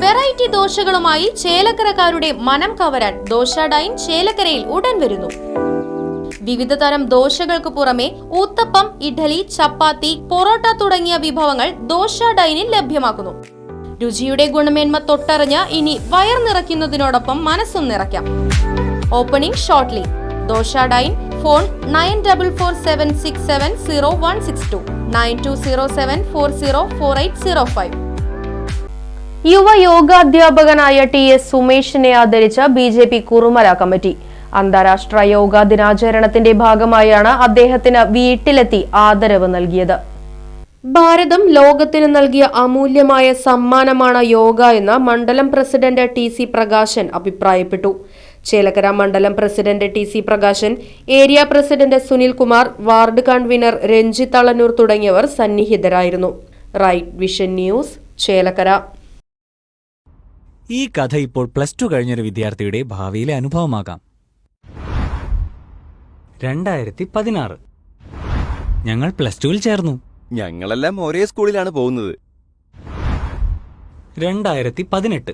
Variety ദോശകളുമായി ചേലക്കരക്കാരുടെ മനം കവരാൻ dosa dine ചേലക്കരയിൽ ഉടൻ വരുന്നു. വിവിധ തരം ദോശകൾക്ക് പുറമെ ഊത്തപ്പം, ഇഡ്ഡലി, ചപ്പാത്തി, പൊറോട്ട തുടങ്ങിയ വിഭവങ്ങൾ ദോശ ഡൈനിൽ ലഭ്യമാക്കുന്നു. രുചിയുടെ ഗുണമേന്മ തൊട്ടറിഞ്ഞ് ഇനി വയർ നിറയ്ക്കുന്നതിനോടൊപ്പം മനസ്സും നിറയ്ക്കാം. Opening shortly. Dosa dine. Phone 9447670162 9207404805. യുവ യോഗാധ്യാപകനായ TS സുമേഷിനെ ആദരിച്ച BJP കുറുമല കമ്മിറ്റി. അന്താരാഷ്ട്ര യോഗാ ദിനാചരണത്തിന്റെ ഭാഗമായാണ് അദ്ദേഹത്തിന് വീട്ടിലെത്തി ആദരവ് നൽകിയത്. ഭാരതം ലോകത്തിന് നൽകിയ അമൂല്യമായ സമ്മാനമാണ് യോഗ എന്ന് മണ്ഡലം പ്രസിഡന്റ് TC പ്രകാശൻ അഭിപ്രായപ്പെട്ടു. ചേലക്കര മണ്ഡലം president TC Prakashan, area president Sunil Kumar, ward convener Ranjith Alannur തുടങ്ങിയവർ സന്നിഹിതരായിരുന്നു. Right vision news, Chelakkara. ഈ കഥ ഇപ്പോൾ +2 കഴിഞ്ഞൊരു വിദ്യാർത്ഥിയുടെ ഭാവിയിലെ അനുഭവമാകാം. 2016 ഞങ്ങൾ +2ൽ ചേർന്നു. ഞങ്ങളെല്ലാം ഒരേ സ്കൂളിലാണ് പോകുന്നത്. 2018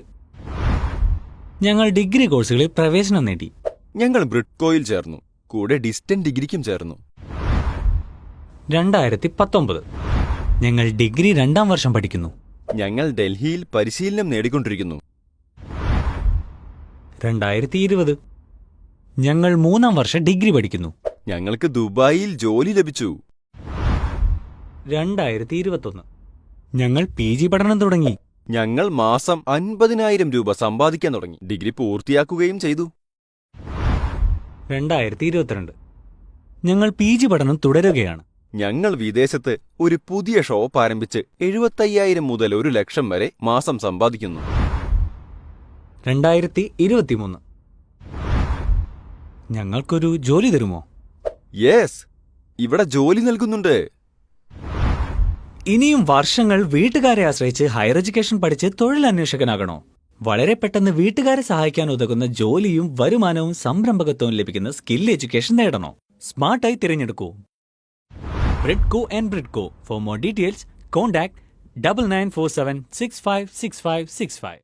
ഞങ്ങൾ ഡിഗ്രി കോഴ്സുകളിൽ പ്രവേശനം നേടി. ഞങ്ങൾ ബ്രിഡ്കോയിൽ ചേർന്നു. കൂടെ ഡിസ്റ്റന്റ് ഡിഗ്രിക്കും ചേർന്നു. 2019 ഞങ്ങൾ ഡിഗ്രി 2ാം വർഷം പഠിക്കുന്നു. ഞങ്ങൾ ഡൽഹിയിൽ പരിശീലനം നേടിക്കൊണ്ടിരിക്കുന്നു. 2020 ഞങ്ങൾ 3ാം വർഷം ഡിഗ്രി പഠിക്കുന്നു. ഞങ്ങൾക്ക് ദുബായിൽ ജോലി ലഭിച്ചു. 2021 ഞങ്ങൾ PG പഠനം തുടങ്ങി. ഞങ്ങൾ മാസം 50,000 രൂപ സമ്പാദിക്കാൻ തുടങ്ങി. ഡിഗ്രി പൂർത്തിയാക്കുകയും ചെയ്തു. 2022 ഞങ്ങൾ PG പഠനം തുടരുകയാണ്. ഞങ്ങൾ വിദേശത്ത് ഒരു പുതിയ ഷോപ്പ് ആരംഭിച്ച് 75,000 മുതൽ 1 ലക്ഷം വരെ മാസം സമ്പാദിക്കുന്നു. 2023 ഞങ്ങൾക്കൊരു ജോലി തരുമോ? യെസ്, ഇവിടെ ജോലി നൽകുന്നുണ്ട്. ഇനിയും വർഷങ്ങൾ വീട്ടുകാരെ ആശ്രയിച്ച് ഹയർ എഡ്യൂക്കേഷൻ പഠിച്ച് തൊഴിലന്വേഷകനാകണോ? വളരെ പെട്ടെന്ന് വീട്ടുകാരെ സഹായിക്കാൻ ഉതകുന്ന ജോലിയും വരുമാനവും സംരംഭകത്വവും ലഭിക്കുന്ന സ്കിൽ എഡ്യൂക്കേഷൻ നേടണോ? സ്മാർട്ടായി തിരഞ്ഞെടുക്കൂ Bridco and Bridco. For more details contact 9947656565.